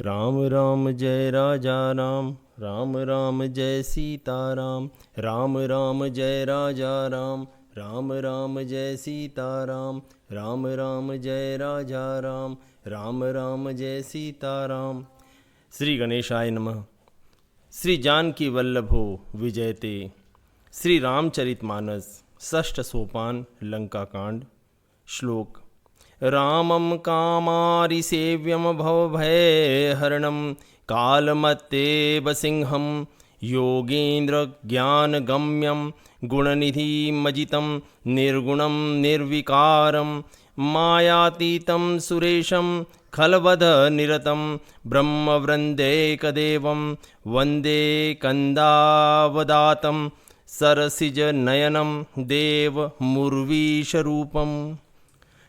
राम राम जय राजा राम, राम राम जय सीताराम। राम राम जय राजा राम, राम राम जय सीताराम। राम राम जय राजा राम, राम राम जय सीताराम। श्री गणेशाय नमः। श्री जानकी वल्लभो विजयते। श्री रामचरितमानस षष्ठ सोपान लंका कांड। श्लोक। रामं कामारिसेव्यं भवभयहरणं कालमत्तेव सिंहं योगीन्द्रज्ञानगम्यं गुणनिधिमजितं निर्गुणं निर्विकारं मायातीतं सुरेशं खलवधनिरतं ब्रह्मवृन्दैकदेवं वन्दे कन्दावदातं सरसिजनयनं देवमुर्वीशरूपम्।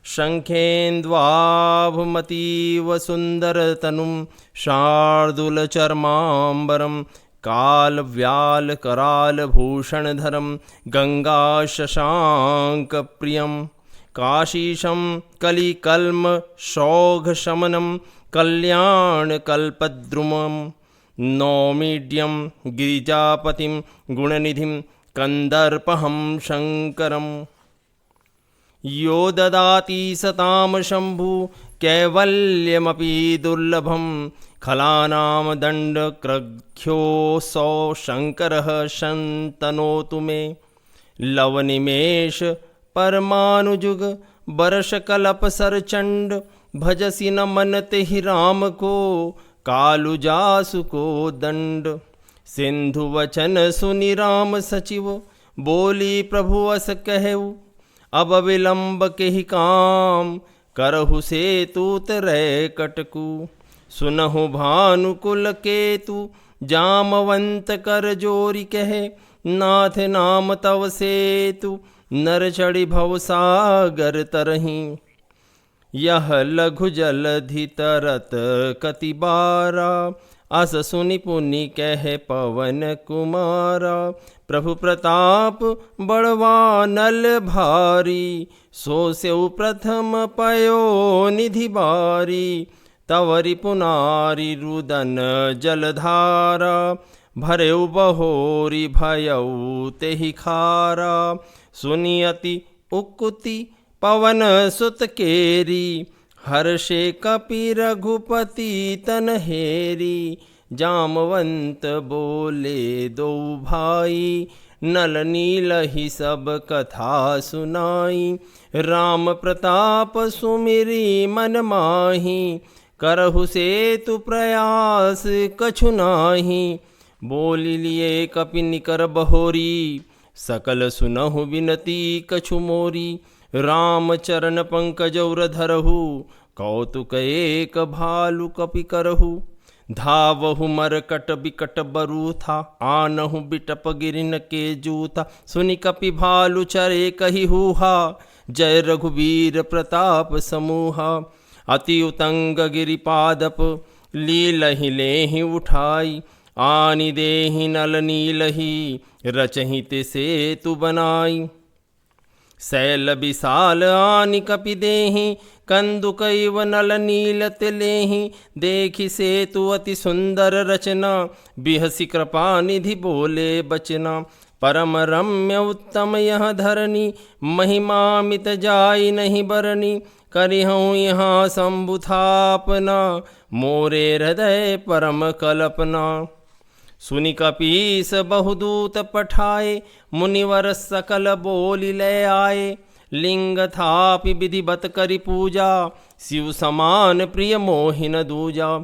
शङ्खेन्द्वाभमतीव सुन्दरतनुं शार्दूलचर्माम्बरं कालव्यालकरालभूषणधरं गङ्गाशशाङ्कप्रियं काशीशं कलिकल्मषौघशमनं कल्याणकल्पद्रुमं नौमीड्यं गिरिजापतिं गुणनिधिं कन्दर्पहं शङ्करम्। यो ददाति सतां शम्भु कैवल्यमपि दुर्लभं खलानां दण्डक्रघ्योऽसौ शङ्करः शन्तनोतु मे। लवनिमेष परमानुजुग बर्षकल्पसरचण्ड भजसि न मनते हि राम को कालुजासु को दण्ड। सिंधुवचन सुनि राम सचिव बोली प्रभु अस कहऊ अब विलंब के ही काम करहु सेतु तरै कटकु। सुनहु भानुकुल केतु जामवंत कर जोरी कहे नाथ नाम तव सेतु नर चढ़ी भव सागर तरही। यह लघु जलधि तरत कति बारा अस सुनि पुनि कहे पवन कुमारा। प्रभु प्रताप बड़वानल भारी सो स्यउ प्रथम पयो निधि बारी। तवरि पुनारी रुदन जलधारा भरेउ बहोरी भयउ तेहि खारा। सुनि अति उकुति पवन सुत केरी हर्षे कपि रघुपति तन हेरी। जामवंत बोले दो भाई नल नील ही सब कथा सुनाई। राम प्रताप सुमिरी मन माही करहु सेतु प्रयास कछु नाही। बोली लिए कपि निकर बहोरी सकल सुनहु बिनती कछु मोरी। राम चरण पंकजौर धरहु कौतुक एक भालु कपि करहु। धावहु मरकट बिकट बरूथा आनहु बिटप गिरिन के जूथा। सुनि कपि भालु चरे कहि हुहा जय रघुवीर प्रताप समूहा। अति उतंग गिरिपादप लीलहि लेहि उठाई आनि देहि नल नीलहि रचहि ते सेतु बनाई। शैल विशाल आनि कपि देहि कंदुकैव नल नील तिलेहि। देखि सेतु अति सुंदर रचना बिहसी कृपा निधि बोले बचना। परम रम्य उत्तम यह धरनी महिमा मित जाई नहीं बरनी। करिहऊँ यहाँ शंभु थापना मोरे हृदय परम कल्पना। सुनि कपीस बहुदूत पठाए मुनिवर सकल बोली ले आए। लिंग थापि विधिवत करि पूजा शिव समान प्रिय मोहिन दूजा।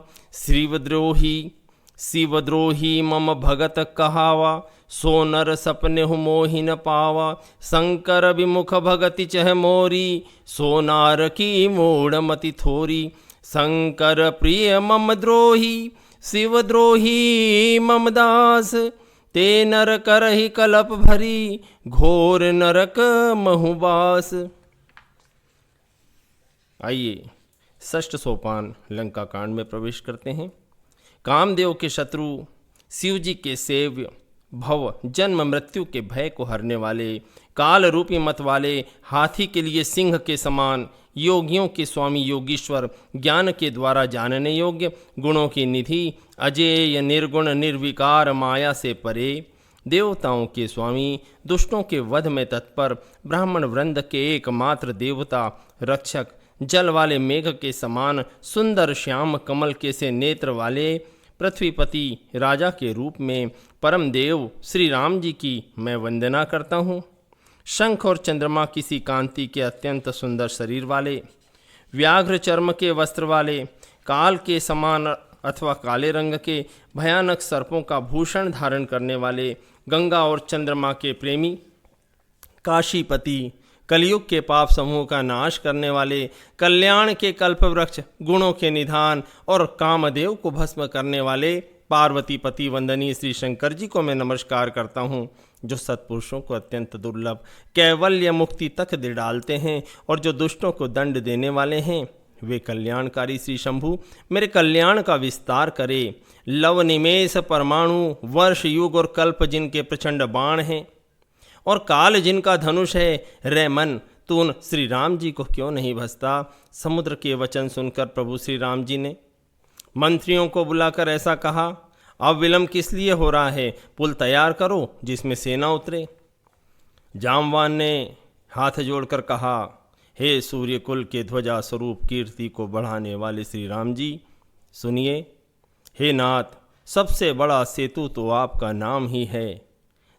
शिवद्रोही मम भगत कहावा सो नर सपनेहु मोहिन पावा। शंकर विमुख भगति चह मोरी सो नार की मूढ़मति थोरी। शंकर प्रिय मम द्रोही शिवद्रोही मम दास ते नर करहि कलप भरी घोर नरक महुबास। आइए षष्ठ सोपान लंका कांड में प्रवेश करते हैं। कामदेव के शत्रु शिव जी के सेव्य भव जन्म मृत्यु के भय को हरने वाले काल रूपी मत वाले हाथी के लिए सिंह के समान, योगियों के स्वामी योगीश्वर, ज्ञान के द्वारा जानने योग्य, गुणों की निधि, अजेय निर्गुण निर्विकार, माया से परे, देवताओं के स्वामी, दुष्टों के वध में तत्पर, ब्राह्मण वृंद के एकमात्र देवता, रक्षक, जल वाले मेघ के समान, सुंदर श्याम कमल के से नेत्र वाले, पृथ्वीपति राजा के रूप में परम देव श्री राम जी की मैं वंदना करता हूँ। शंख और चंद्रमा किसी कांति के अत्यंत सुंदर शरीर वाले, व्याघ्र चर्म के वस्त्र वाले, काल के समान अथवा काले रंग के भयानक सर्पों का भूषण धारण करने वाले, गंगा और चंद्रमा के प्रेमी, काशीपति, कलयुग के पाप समूह का नाश करने वाले, कल्याण के कल्प वृक्ष, गुणों के निधान और कामदेव को भस्म करने वाले पार्वती पति वंदनीय श्री शंकर जी को मैं नमस्कार करता हूँ, जो सत्पुरुषों को अत्यंत दुर्लभ कैवल्य मुक्ति तक दे डालते हैं और जो दुष्टों को दंड देने वाले हैं। वे कल्याणकारी श्री शंभु मेरे कल्याण का विस्तार करे। लव निमेष परमाणु, वर्ष युग और कल्प जिनके प्रचंड बाण हैं और काल जिनका धनुष है, रे मन तू उन श्री राम जी को क्यों नहीं भसता। समुद्र के वचन सुनकर प्रभु श्री राम जी ने मंत्रियों को बुलाकर ऐसा कहा, अब विलंब किस लिए हो रहा है, पुल तैयार करो जिसमें सेना उतरे। जामवान ने हाथ जोड़कर कहा, हे सूर्य कुल के ध्वजा स्वरूप कीर्ति को बढ़ाने वाले श्री राम जी, सुनिए। हे नाथ, सबसे बड़ा सेतु तो आपका नाम ही है,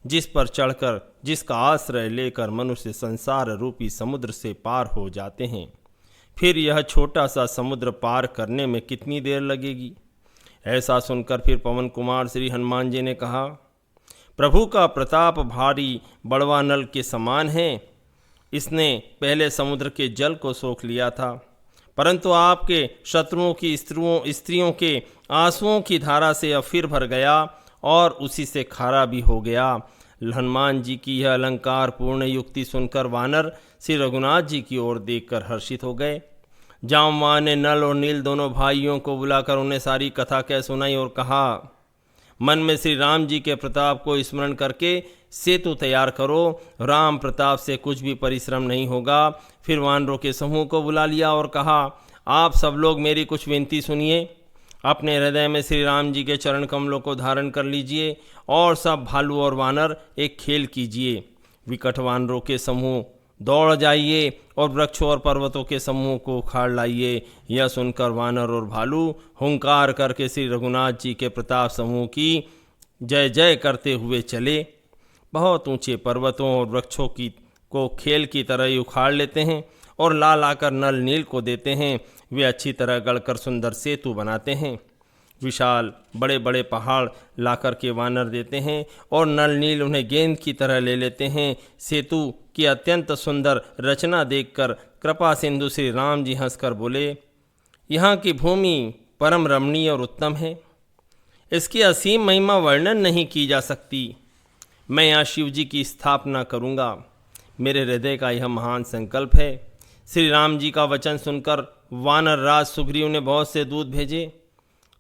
जिस पर चढ़कर, जिसका आश्रय लेकर मनुष्य संसार रूपी समुद्र से पार हो जाते हैं। फिर यह छोटा सा समुद्र पार करने में कितनी देर लगेगी। ऐसा सुनकर फिर पवन कुमार श्री हनुमान जी ने कहा, प्रभु का प्रताप भारी बड़वा नल के समान है। इसने पहले समुद्र के जल को सोख लिया था, परंतु आपके शत्रुओं की स्त्रियों के आंसुओं की धारा से अब फिर भर गया और उसी से खारा भी हो गया। हनुमान जी की यह अलंकार पूर्ण युक्ति सुनकर वानर श्री रघुनाथ जी की ओर देखकर हर्षित हो गए। जामवान ने नल और नील दोनों भाइयों को बुलाकर उन्हें सारी कथा कह सुनाई और कहा, मन में श्री राम जी के प्रताप को स्मरण करके सेतु तैयार करो, राम प्रताप से कुछ भी परिश्रम नहीं होगा। फिर वानरों के समूह को बुला लिया और कहा, आप सब लोग मेरी कुछ विनती सुनिए। अपने हृदय में श्री राम जी के चरण कमलों को धारण कर लीजिए और सब भालू और वानर एक खेल कीजिए। विकट वानरों के समूह दौड़ जाइए और वृक्षों और पर्वतों के समूह को उखाड़ लाइए। यह सुनकर वानर और भालू हुंकार करके श्री रघुनाथ जी के प्रताप समूह की जय जय करते हुए चले। बहुत ऊंचे पर्वतों और वृक्षों को खेल की तरह ही उखाड़ लेते हैं और ला लाकर नल नील को देते हैं। वे अच्छी तरह गढ़कर सुंदर सेतु बनाते हैं। विशाल बड़े बड़े पहाड़ लाकर के वानर देते हैं और नल नील उन्हें गेंद की तरह ले लेते हैं। सेतु की अत्यंत सुंदर रचना देखकर कृपा सिंधु श्री राम जी हंसकर बोले, यहाँ की भूमि परम रमणीय और उत्तम है, इसकी असीम महिमा वर्णन नहीं की जा सकती। मैं यहाँ शिव जी की स्थापना करूँगा। मेरे हृदय का यह महान संकल्प है। श्री राम जी का वचन सुनकर वानर राज सुग्रीव ने बहुत से दूत भेजे,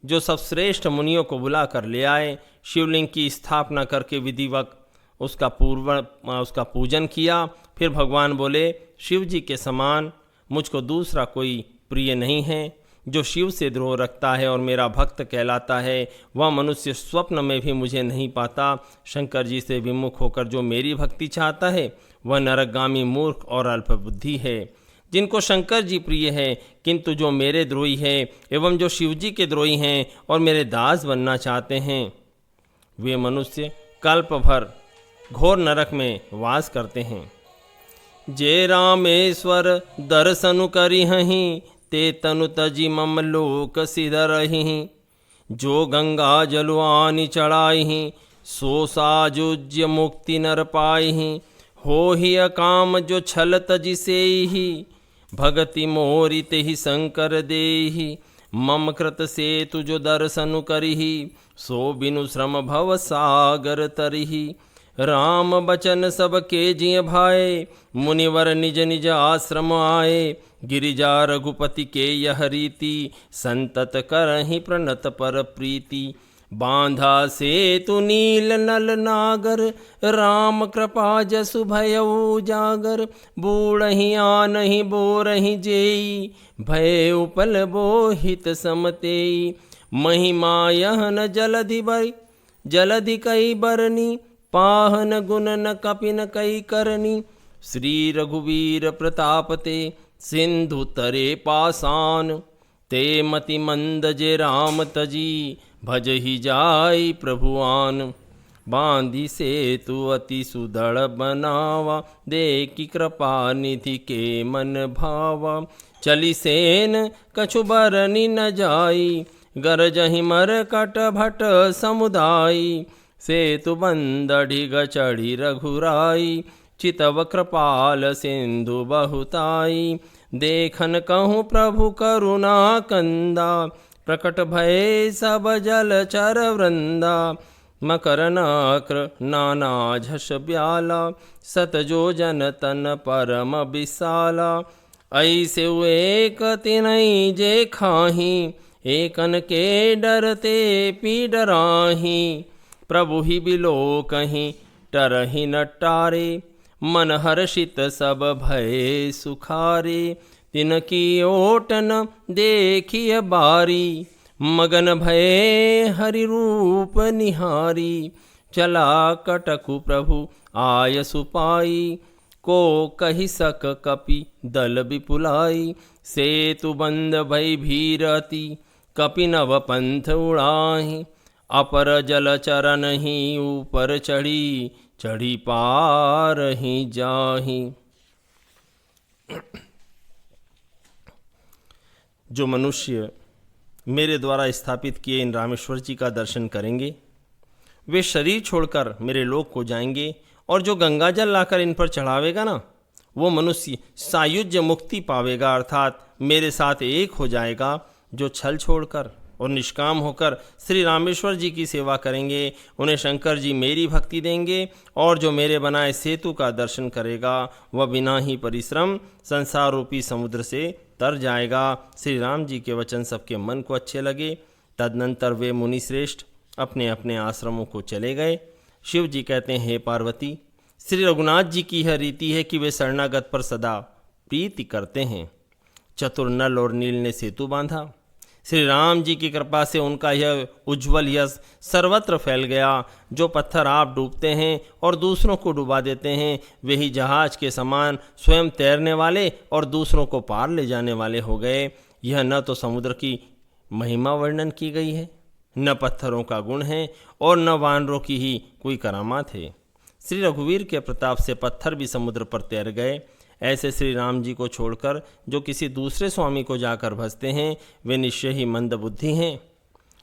जो सब श्रेष्ठ मुनियों को बुला कर ले आए। शिवलिंग की स्थापना करके विधिवत उसका पूजन किया। फिर भगवान बोले, शिव जी के समान मुझको दूसरा कोई प्रिय नहीं है। जो शिव से द्रोह रखता है और मेरा भक्त कहलाता है, वह मनुष्य स्वप्न में भी मुझे नहीं पाता। शंकर जी से विमुख होकर जो मेरी भक्ति चाहता है, वह नरकगामी मूर्ख और अल्पबुद्धि है। जिनको शंकर जी प्रिय है, किंतु जो मेरे द्रोही है एवं जो शिव जी के द्रोही हैं और मेरे दास बनना चाहते हैं, वे मनुष्य कल्प भर घोर नरक में वास करते हैं। जे रामेश्वर दर्शनु करिहहि, ते तनु तजी मम लोक सिधरहि। जो गंगा जलवानि चढ़ाइहि, सो साजुज्य मुक्ति नर पाइहि। हो ही अकाम जो छल तजी सेहि, भगति मोरि तेहि शंकर देहि। मम कृत सेतु जो दर्शनु करिहि, सो बिनु श्रम भव सागर तरिहि। राम बचन सब के जिय भाए, मुनिवर निज निज आश्रम आए। गिरिजा रघुपति के यह रीति, संतत करहि प्रणत पर प्रीति। बांधा सेतु नील नल नागर, राम कृपा जसु भयउ जागर। बूढ़हि आनहि बोरहि जेई, भय उपल बोहित समतेई। महिमा यहन जलधि कई बरनी, पाहन गुण न कपिन कई करनी। श्री रघुवीर प्रताप ते, सिंधु तरे पासान। ते मति मंद जे राम तजी, भजहि जाई प्रभुआन। बांधी सेतु अति सुदृढ़ बनावा, देखी कृपा निधि के मन भावा। चली सेन कछु बरनी न जाई, गरजहि मरकट भट समुदाई। सेतु बंदढ़ि चढ़ी रघुराई, चितव कृपाल सिंधु बहुताई। देखन कहूँ प्रभु करुणा कंदा, प्रकट भय सब जलचर वृंदा। मकर नक्र नाना झष ब्याला, सतजो जन तन परम विशाला। ऐसे एक तिनई जे खाही, एकन के डरते पी डराही। प्रभु ही बिलो कहीं टरहि न टारे, मन हर्षित सब भय सुखारे। तिनकी ओटन देखिय बारी, मगन भय हरि रूप निहारी। चला कटकु प्रभु आय सुपाई, को कहि सक कपि दल विपुलाई। सेतु बंद भय भीरति, कपि नव पंथ उड़ाहि। अपर जल चरण ही ऊपर चढ़ी, चढ़ी पार ही जाही। जो मनुष्य मेरे द्वारा स्थापित किए इन रामेश्वर जी का दर्शन करेंगे, वे शरीर छोड़कर मेरे लोक को जाएंगे। और जो गंगा जल लाकर इन पर चढ़ावेगा ना, वो मनुष्य सायुज्य मुक्ति पावेगा, अर्थात मेरे साथ एक हो जाएगा। जो छल छोड़कर और निष्काम होकर श्री रामेश्वर जी की सेवा करेंगे, उन्हें शंकर जी मेरी भक्ति देंगे। और जो मेरे बनाए सेतु का दर्शन करेगा, वह बिना ही परिश्रम संसार रूपी समुद्र से तर जाएगा। श्री राम जी के वचन सबके मन को अच्छे लगे। तदनंतर वे मुनि श्रेष्ठ अपने अपने आश्रमों को चले गए। शिव जी कहते हैं, हे पार्वती, श्री रघुनाथ जी की यह रीति है कि वे शरणागत पर सदा प्रीति करते हैं। चतुर नल और नील ने सेतु बांधा। श्री राम जी की कृपा से उनका यह उज्ज्वल यश सर्वत्र फैल गया। जो पत्थर आप डूबते हैं और दूसरों को डुबा देते हैं, वे ही जहाज के समान स्वयं तैरने वाले और दूसरों को पार ले जाने वाले हो गए। यह न तो समुद्र की महिमा वर्णन की गई है, न पत्थरों का गुण है, और न वानरों की ही कोई करामात है। श्री रघुवीर के प्रताप से पत्थर भी समुद्र पर तैर गए। ऐसे श्री राम जी को छोड़कर जो किसी दूसरे स्वामी को जाकर भजते हैं, वे निश्चय ही मंद बुद्धि हैं।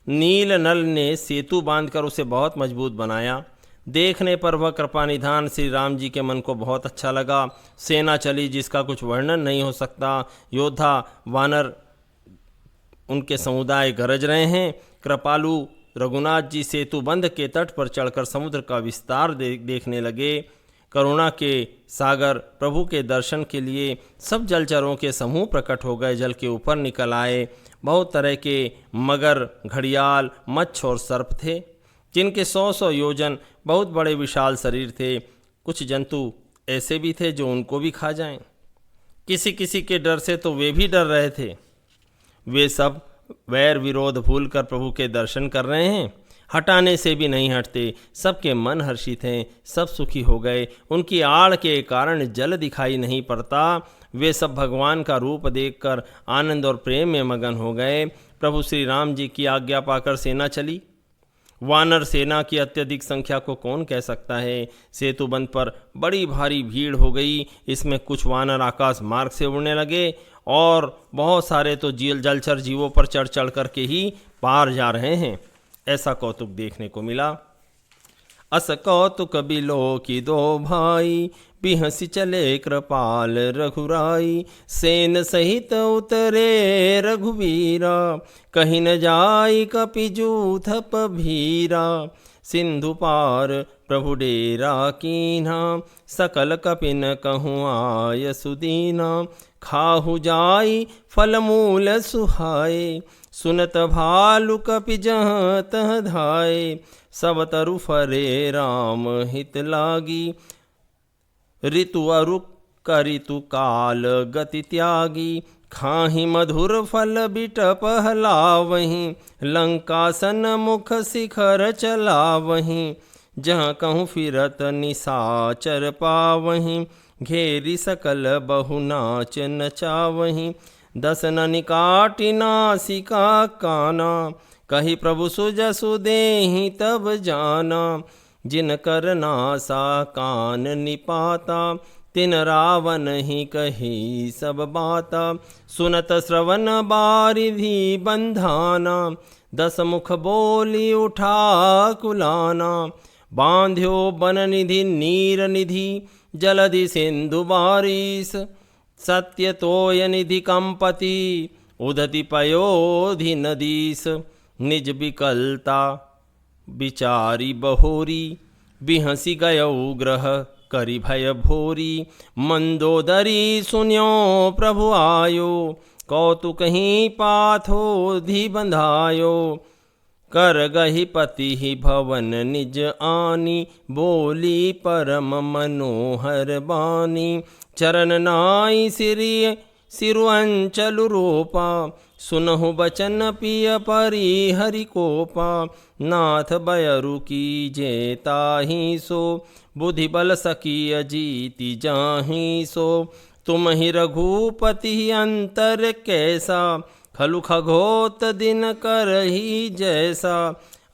नील नल ने सेतु बांधकर उसे बहुत मजबूत बनाया। देखने पर वह कृपा निधान श्री राम जी के मन को बहुत अच्छा लगा। सेना चली जिसका कुछ वर्णन नहीं हो सकता। योद्धा वानर उनके समुदाय गरज रहे हैं। कृपालु रघुनाथ जी सेतु बंध के तट पर चढ़कर समुद्र का विस्तार देखने लगे। करुणा के सागर प्रभु के दर्शन के लिए सब जलचरों के समूह प्रकट हो गए, जल के ऊपर निकल आए। बहुत तरह के मगर, घड़ियाल, मच्छ और सर्प थे, जिनके 100-100 योजन बहुत बड़े विशाल शरीर थे। कुछ जंतु ऐसे भी थे जो उनको भी खा जाएं। किसी किसी के डर से तो वे भी डर रहे थे। वे सब वैर विरोध भूलकर प्रभु के दर्शन कर रहे हैं, हटाने से भी नहीं हटते। सबके मन हर्षित हैं, सब सुखी हो गए। उनकी आड़ के कारण जल दिखाई नहीं पड़ता। वे सब भगवान का रूप देखकर आनंद और प्रेम में मगन हो गए। प्रभु श्री राम जी की आज्ञा पाकर सेना चली। वानर सेना की अत्यधिक संख्या को कौन कह सकता है। सेतु बंध पर बड़ी भारी भीड़ हो गई। इसमें कुछ वानर आकाश मार्ग से उड़ने लगे और बहुत सारे तो जलचर जीवों पर चढ़ चढ़ करके ही पार जा रहे हैं। ऐसा कौतुक देखने को मिला। अस कौतुक बिलो की दो भाई, बिहसी चले कृपाल रघुराई। सेन सहित उतरे रघुवीरा, कहीं न जाई कपि जूथप भीरा। सिंधु पार प्रभु डेरा कीन्हा, सकल कपिन कहूँ आय सुदीना। खाहु जाई फल मूल सुहाए, सुनत भालु कपि जहाँ तह धाये, सब तरु फरे राम हित लागी। ऋतु अरु करितु काल गति त्यागी, खाहि मधुर फल बिटप हलावहीं, लंकासन मुख शिखर चलावहीं। जहाँ कहूँ फिरत निशाचर पावहीं, घेरी सकल बहु नाच नचावहीं। दस ननि काटि नासिका काना, कही प्रभु सुजसु देहि तब जाना। जिन कर नासा कान निपाता, तिन रावण ही कही सब बाता। सुनत श्रवण बारिधि बंधाना, दस मुख बोली उठा कुलाना। बांध्यो बन निधि नीर निधि, जलधि सिंधु बारिश। सत्य तोय निधि कंपति, उदति पयोधि नदीस। निज विकलता विचारी बहोरी, बिहसी गयौ ग्रह करि भय भोरी। मंदोदरी सुन्यो प्रभु आयो, कौतुक ही पाथोधि बंधायो। कर गहि पति ही भवन निज आनी, बोली परम मनोहर बानी। चरण नाई सिरु अंचल रूपा, सुनहु बचन पिय परि हरि कोपा। नाथ बयरु की जेताहि सो, बुद्धि बल सकिय जीति जाहि सो। तुम ही रघुपति अंतर कैसा, खलु खगोत दिन करही जैसा।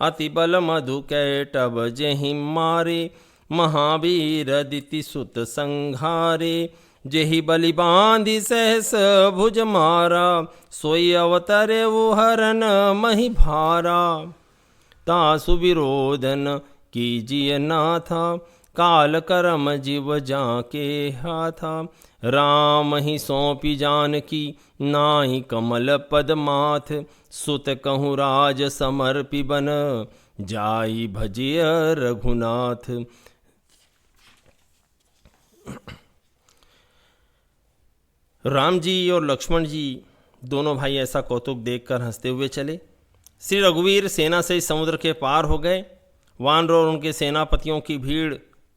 अति बल मधु कैटभ जेहि मारे, महावीर दिति सुत संघारे। जेहि बलि बांधि सहस भुज मारा, सोई अवतरे वो हरन मही भारा। तासु विरोधन कीजिए नाथा, काल करम जीव जाके हाथा। राम ही सौंपी जानकी, नाहि कमल पद माथ। सुत कहूँ राज समर्पि बन, जाई भजिय रघुनाथ। राम जी और लक्ष्मण जी दोनों भाई ऐसा कौतुक देखकर हंसते हुए चले। श्री रघुवीर सेना से समुद्र के पार हो गए। वानर और उनके सेनापतियों की भीड़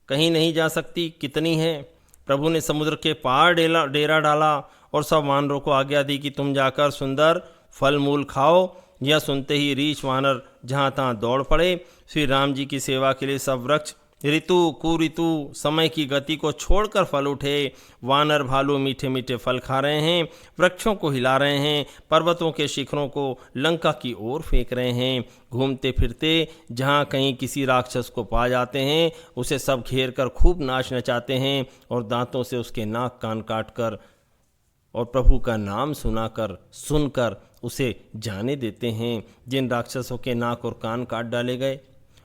कहीं नहीं जा सकती, कितनी है। प्रभु ने समुद्र के पार डेरा डाला और सब वानरों को आज्ञा दी कि तुम जाकर सुंदर फल मूल खाओ। यह सुनते ही रीछ वानर जहाँ तहाँ दौड़ पड़े। श्री राम जी की सेवा के लिए सब वृक्ष ऋतु कुऋतु समय की गति को छोड़कर फल उठे। वानर भालू मीठे मीठे फल खा रहे हैं, वृक्षों को हिला रहे हैं, पर्वतों के शिखरों को लंका की ओर फेंक रहे हैं। घूमते फिरते जहाँ कहीं किसी राक्षस को पा जाते हैं, उसे सब घेर कर खूब नाच नचाते हैं और दांतों से उसके नाक कान काट कर और प्रभु का नाम सुनकर उसे जाने देते हैं। जिन राक्षसों के नाक और कान काट डाले गए,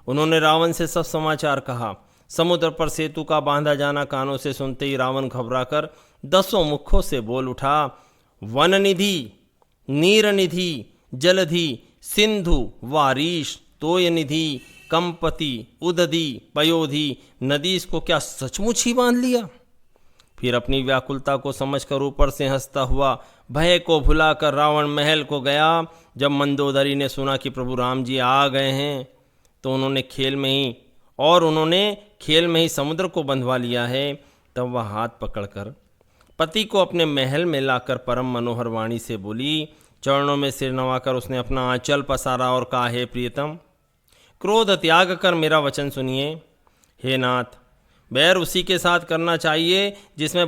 उन्होंने रावण से सब समाचार कहा। समुद्र पर सेतु का बांधा जाना कानों से सुनते ही रावण घबराकर 10 मुखों से बोल उठा, वन निधि, नीर निधि, जलधि, सिंधु, वारीश, तोय निधि, कंपति, उदधि, पयोधि, नदीस को क्या सचमुच ही बांध लिया। फिर अपनी व्याकुलता को समझकर ऊपर से हंसता हुआ भय को भुलाकर रावण महल को गया। जब मंदोदरी ने सुना कि प्रभु राम जी आ गए हैं, तो उन्होंने खेल में ही समुद्र को बंधवा लिया है। तब वह हाथ पकड़कर पति को अपने महल में लाकर परम मनोहर वाणी से बोली। चरणों में सिर नवाकर उसने अपना आंचल पसारा और कहा, हे प्रियतम, क्रोध त्याग कर मेरा वचन सुनिए। हे नाथ, बैर उसी के साथ करना चाहिए जिसे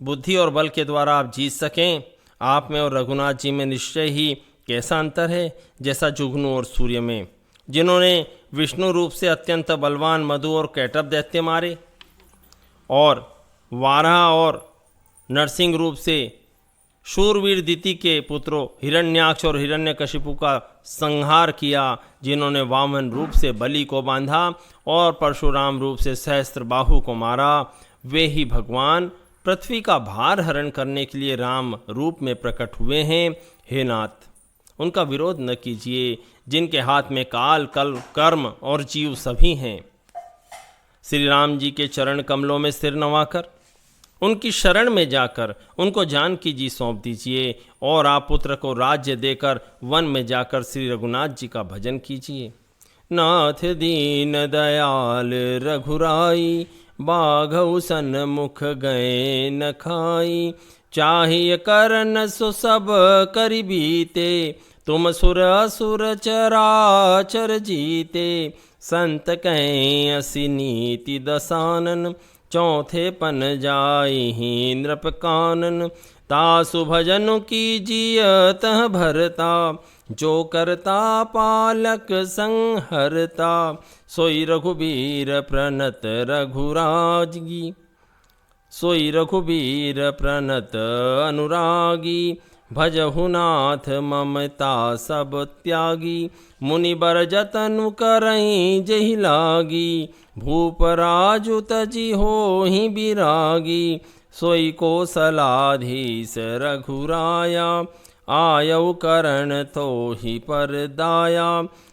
बुद्धि और बल के द्वारा आप जीत सकें। आप में और रघुनाथ जी में निश्चय ही कैसा अंतर है, जैसा जुगनू और सूर्य में, जिन्होंने विष्णु रूप से अत्यंत बलवान मधु और कैटभ दैत्य मारे और वाराह और नरसिंह रूप से शूरवीर दिति के पुत्रों हिरण्याक्ष और हिरण्यकशिपु का संहार किया, जिन्होंने वामन रूप से बलि को बांधा और परशुराम रूप से सहस्त्र बाहु को मारा। वे ही भगवान पृथ्वी का भार हरण करने के लिए राम रूप में प्रकट हुए हैं। हे नाथ, उनका विरोध न कीजिए, जिनके हाथ में काल, कल, कर्म और जीव सभी हैं। श्री राम जी के चरण कमलों में सिर नवाकर उनकी शरण में जाकर उनको जानकी जी सौंप दीजिए और आप पुत्र को राज्य देकर वन में जाकर श्री रघुनाथ जी का भजन कीजिए। नाथ दीन दयाल रघुराई, बाघउ सन्मुख गए न खाई। चाहिए करन सो सब करि बीते, तुम सुर असुर चराचर जीते। संत कहें असी नीति दसानन, चौथे पन जाई नृप कानन। तासु भजन कीजियत भरता, जो करता पालक संहरता। सोई रघुबीर प्रणत रघुरागी, सोई रघुबीर प्रणत अनुरागी। भजहु नाथ ममता सब त्यागी, मुनि बर जतनु करई जहि लागी। भूप राजु तजी होहि बिरागी, सोई कौशलाधीश रघुराया। आयउ करण तोहि पर दाया,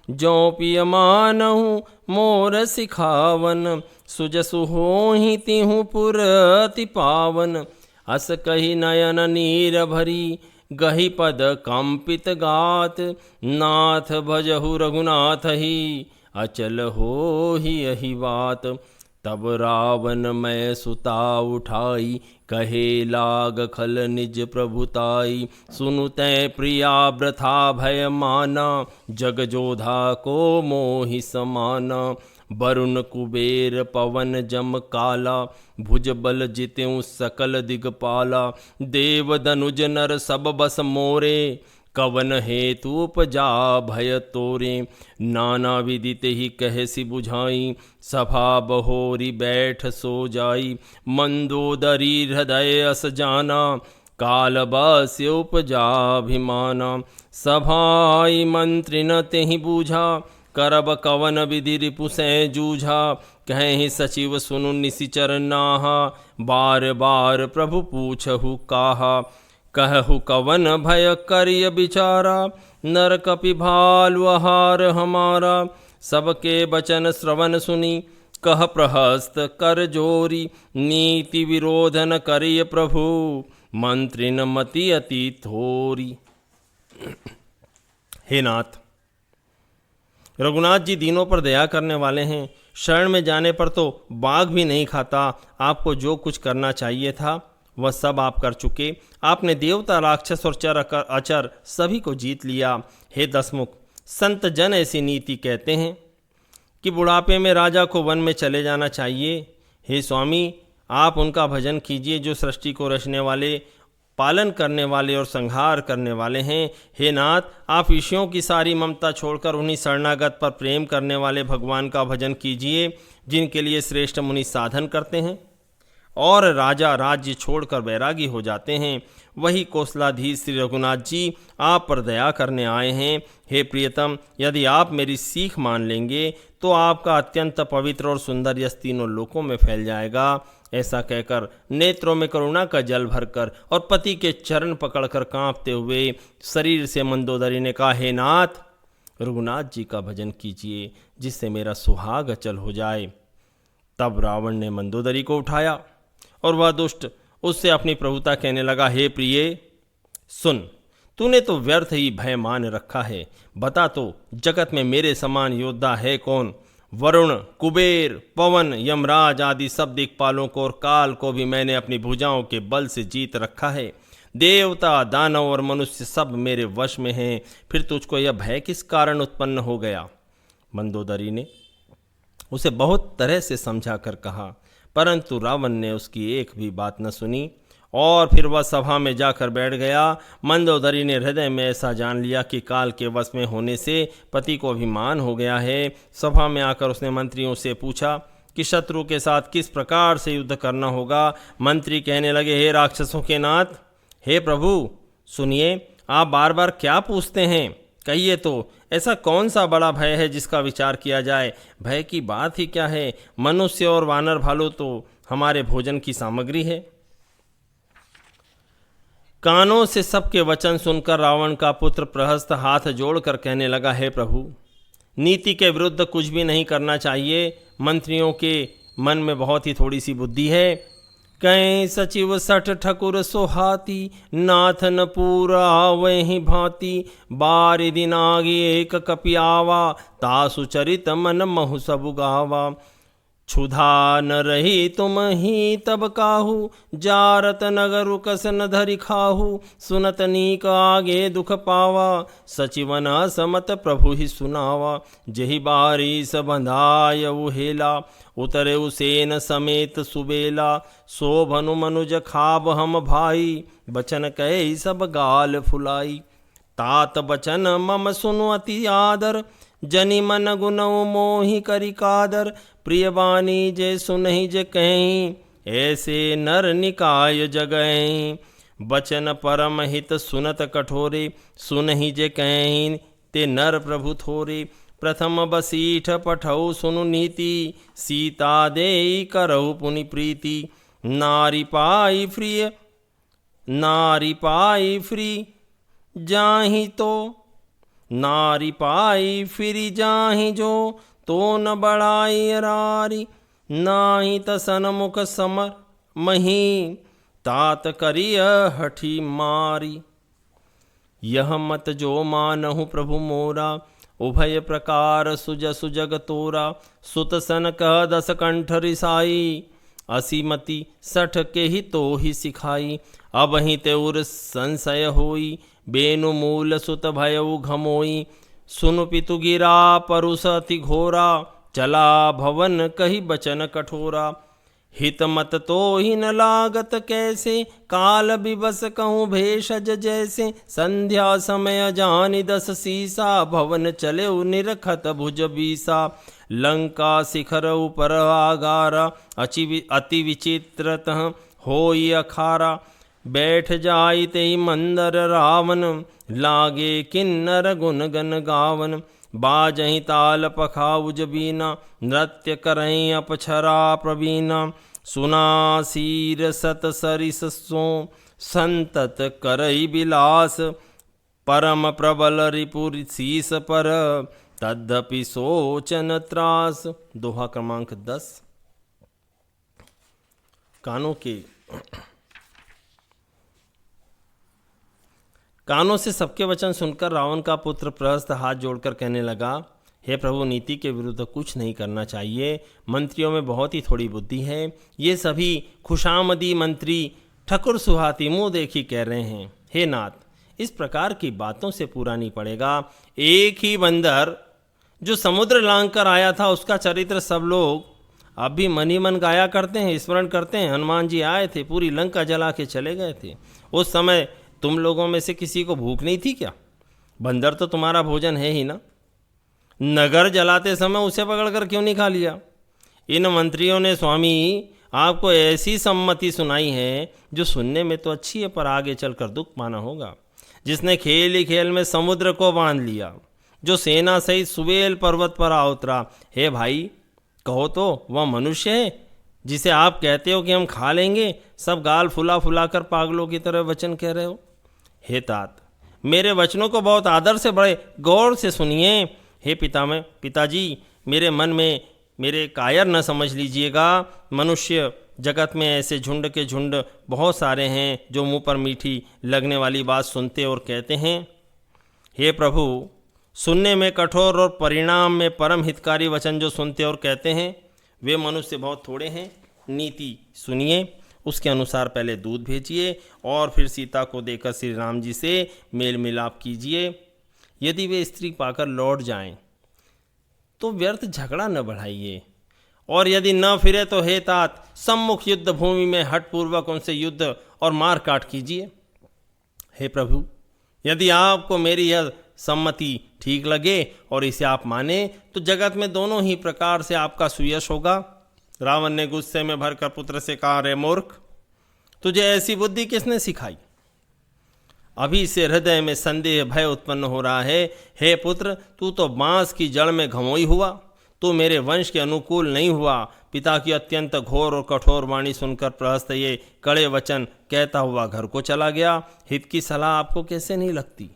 जो पिय मानहु मोर सिखावन। सुजसु होहि तिहु पुर अति पावन, अस कहि नयन नीर भरी, गहि पद कंपित गात। नाथ भजहु रघुनाथ ही, अचल होहि यही बात। तब रावण मैं सुता उठाई, कहे लाग खल निज प्रभुताई। सुनु तै प्रिया व्रथा भय माना, जग जोधा को मोहि समाना। वरुण कुबेर पवन जम काला, भुज बल जितेऊ सकल दिगपाला। देव दनुज नर सब बस मोरे, कवन हेतु उपजा भय तोरे। नाना विदित ही कहसी बुझाई, सभा बहोरी बैठ सो जाई। मंदोदरी हृदय अस जाना, काल बस उपजाभिमाना। सभाई मंत्री न तेहि बूझा, करब कवन विधि रिपुसै जूझा। कहें सचिव सुनु निशिचर नाहा, बार बार प्रभु पूछहु काहा। कहु कवन भय करिय बिचारा, नर कपि भालु आहार हमारा। सबके बचन श्रवण सुनी, कह प्रहस्त कर जोरी। नीति विरोध न करिय प्रभु, मंत्री न मति अति थोरी। हे नाथ, रघुनाथ जी दीनों पर दया करने वाले हैं। शरण में जाने पर तो बाघ भी नहीं खाता। आपको जो कुछ करना चाहिए था वह सब आप कर चुके। आपने देवता, राक्षस और चर अचर सभी को जीत लिया। हे दसमुख, संत जन ऐसी नीति कहते हैं कि बुढ़ापे में राजा को वन में चले जाना चाहिए। हे स्वामी, आप उनका भजन कीजिए जो सृष्टि को रचने वाले, पालन करने वाले और संहार करने वाले हैं। हे नाथ, आप विषयों की सारी ममता छोड़कर उन्हीं शरणागत पर प्रेम करने वाले भगवान का भजन कीजिए, जिनके लिए श्रेष्ठ मुनि साधन करते हैं और राजा राज्य छोड़कर बैरागी हो जाते हैं। वही कौशलाधीश श्री रघुनाथ जी आप पर दया करने आए हैं। हे प्रियतम, यदि आप मेरी सीख मान लेंगे तो आपका अत्यंत पवित्र और सुंदर यश तीनों लोकों में फैल जाएगा। ऐसा कहकर नेत्रों में करुणा का जल भरकर और पति के चरण पकड़कर कांपते हुए शरीर से मंदोदरी ने कहा, हे नाथ, रघुनाथ जी का भजन कीजिए जिससे मेरा सुहाग अचल हो जाए। तब रावण ने मंदोदरी को उठाया और वह दुष्ट उससे अपनी प्रभुता कहने लगा, हे प्रिय सुन, तूने तो व्यर्थ ही भय मान रखा है। बता तो जगत में मेरे समान योद्धा है कौन? वरुण, कुबेर, पवन, यमराज आदि सब दिक्पालों को और काल को भी मैंने अपनी भुजाओं के बल से जीत रखा है। देवता, दानव और मनुष्य सब मेरे वश में हैं। फिर तुझको यह भय किस कारण उत्पन्न हो गया? मंदोदरी ने उसे बहुत तरह से समझा कर कहा, परंतु रावण ने उसकी एक भी बात न सुनी और फिर वह सभा में जाकर बैठ गया। मंदोदरी ने हृदय में ऐसा जान लिया कि काल के वश में होने से पति को अभिमान हो गया है। सभा में आकर उसने मंत्रियों से पूछा कि शत्रु के साथ किस प्रकार से युद्ध करना होगा। मंत्री कहने लगे, हे राक्षसों के नाथ, हे प्रभु सुनिए, आप बार बार क्या पूछते हैं? कहिए तो, ऐसा कौन सा बड़ा भय है जिसका विचार किया जाए? भय की बात ही क्या है? मनुष्य और वानर भालू तो हमारे भोजन की सामग्री है। कानों से सबके वचन सुनकर रावण का पुत्र प्रहस्त हाथ जोड़कर कहने लगा, हे प्रभु, नीति के विरुद्ध कुछ भी नहीं करना चाहिए। मंत्रियों के मन में बहुत ही थोड़ी सी बुद्धि है। कहीं सचिव सठ ठकुर सोहाती, नाथन पूरा वही भांति। बारि दिन आगे एक कपियावा, तासु चरित मन महु सब गावा। क्षुधा न रही तुम ही तब काहू, जारत नगर कस न धरि खाहू। सुनत नीक आगे दुख पावा, सचिवन समत प्रभु ही सुनावा। जही बारिश बंधाय उहेला, उतरे उसेन समेत सुबेला। शोभनु मनुज खाब हम भाई, बचन कहे सब गाल फुलाई। तात बचन मम सुनु अति आदर, जनि मन गुनऊ मोहि करि कादर। प्रिय बानी जे सुनहि जे कहीं, ऐसे नर निकाय जगहीं। बचन परम हित सुनत कठोरे, सुनहि जे कहीं ते नर प्रभु थोरे। प्रथम बसीठ पठौ सुनु नीति, सीता देई करहु पुनि प्रीति। नारी पाई फ्री जाहि तो, नारी पाई फिरी जाहि जो। तो न बढ़ाई रारी, नाही तसन मुख समर मही। तात करिय हठी मारी। यह मत जो मानहु प्रभु मोरा, उभय प्रकार सुजसु जग तोरा। सुत सन कह दस कंठ रिसाई, असीमति सठ के ही तो ही सिखाई। अब ही तेउर संशय होई, बेनु मूल सुत भयउ घमोई। सुनु पितु गिरा परुष अति घोरा, चला भवन कही बचन कठोरा। हित मत तो ही न लागत कैसे, काल बिबस कहूँ भेषज जैसे। संध्या समय जानि दस सीसा, भवन चले निरखत भुज बीसा। लंका शिखर ऊपर आगारा, अति विचित्रतः होई अखारा। बैठ जाई ते मंदर रावण, लागे किन्नर गुन गन गावन। बाजहि ताल पखाउज बीना, नृत्य करहीं अपछरा प्रवीणा। सुना सीर सत सरिस सो, संतत करई बिलास। परम प्रबल रिपुर शीस पर, तद्यपि सोचन त्रास। दोहा क्रमांक 10। कानों से सबके वचन सुनकर रावण का पुत्र प्रहस्त हाथ जोड़कर कहने लगा, हे प्रभु, नीति के विरुद्ध कुछ नहीं करना चाहिए। मंत्रियों में बहुत ही थोड़ी बुद्धि है। ये सभी खुशामदी मंत्री ठकुर सुहाती मुंह देखी कह रहे हैं। हे नाथ, इस प्रकार की बातों से पूरा नहीं पड़ेगा। एक ही बंदर जो समुद्र लांघ कर आया था, उसका चरित्र सब लोग अब भी मन ही मन गाया करते हैं, स्मरण करते हैं। हनुमान जी आए थे, पूरी लंका जला के चले गए थे। उस समय तुम लोगों में से किसी को भूख नहीं थी क्या? बंदर तो तुम्हारा भोजन है ही ना। नगर जलाते समय उसे पकड़कर क्यों नहीं खा लिया? इन मंत्रियों ने स्वामी आपको ऐसी सम्मति सुनाई है जो सुनने में तो अच्छी है, पर आगे चलकर दुख पाना होगा। जिसने खेल ही खेल में समुद्र को बांध लिया, जो सेना सहित सुबेल पर्वत पर आ उतरा। हे भाई, कहो तो वह मनुष्य है जिसे आप कहते हो कि हम खा लेंगे? सब गाल फुला फुला कर पागलों की तरह वचन कह रहे हो। हे तात, मेरे वचनों को बहुत आदर से बड़े गौर से सुनिए। हे पिताजी, मेरे मन में मेरे कायर न समझ लीजिएगा। मनुष्य जगत में ऐसे झुंड के झुंड बहुत सारे हैं जो मुंह पर मीठी लगने वाली बात सुनते और कहते हैं। हे प्रभु, सुनने में कठोर और परिणाम में परम हितकारी वचन जो सुनते और कहते हैं, वे मनुष्य बहुत थोड़े हैं। नीति सुनिए, उसके अनुसार पहले दूध भेजिए और फिर सीता को देकर श्री राम जी से मेल मिलाप कीजिए। यदि वे स्त्री पाकर लौट जाएं तो व्यर्थ झगड़ा न बढ़ाइए, और यदि न फिरे तो हे तात, सम्मुख युद्ध भूमि में हठपूर्वक उनसे युद्ध और मार काट कीजिए। हे प्रभु, यदि आपको मेरी यह सम्मति ठीक लगे और इसे आप माने तो जगत में दोनों ही प्रकार से आपका सुयश होगा। रावण ने गुस्से में भरकर पुत्र से कहा, रे मूर्ख, तुझे ऐसी बुद्धि किसने सिखाई? अभी से हृदय में संदेह भय उत्पन्न हो रहा है। हे पुत्र, तू तो बांस की जड़ में घमोई हुआ, तू मेरे वंश के अनुकूल नहीं हुआ। पिता की अत्यंत घोर और कठोर वाणी सुनकर प्रहस्त ये कड़े वचन कहता हुआ घर को चला गया। हित की सलाह आपको कैसे नहीं लगती?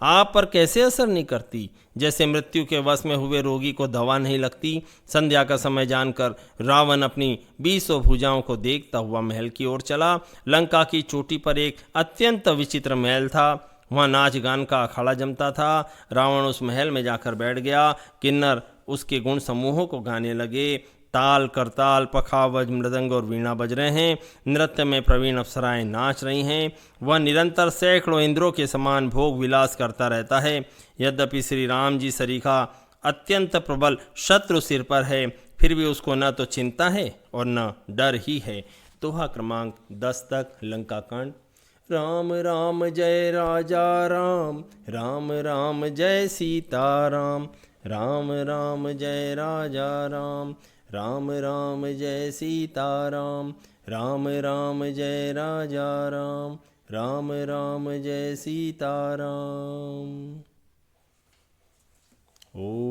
आप पर कैसे असर नहीं करती? जैसे मृत्यु के वश में हुए रोगी को दवा नहीं लगती। संध्या का समय जानकर रावण अपनी 20 भुजाओं को देखता हुआ महल की ओर चला। लंका की चोटी पर एक अत्यंत विचित्र महल था। वहाँ नाच गान का अखाड़ा जमता था। रावण उस महल में जाकर बैठ गया। किन्नर उसके गुण समूहों को गाने लगे। ताल करताल पखावज मृदंग और वीणा बज रहे हैं। नृत्य में प्रवीण अप्सराएं नाच रही हैं। वह निरंतर सैकड़ों इंद्रों के समान भोग विलास करता रहता है। यद्यपि श्री राम जी सरीखा अत्यंत प्रबल शत्रु सिर पर है, फिर भी उसको न तो चिंता है और न डर ही है। दोहा क्रमांक 10 तक लंका कांड। राम राम जय राजा राम, राम राम जय सीता राम, राम राम जय राजा राम, राम राम जय सीता राम, राम राम जय राजा राम, राम राम जय सीता राम। ओ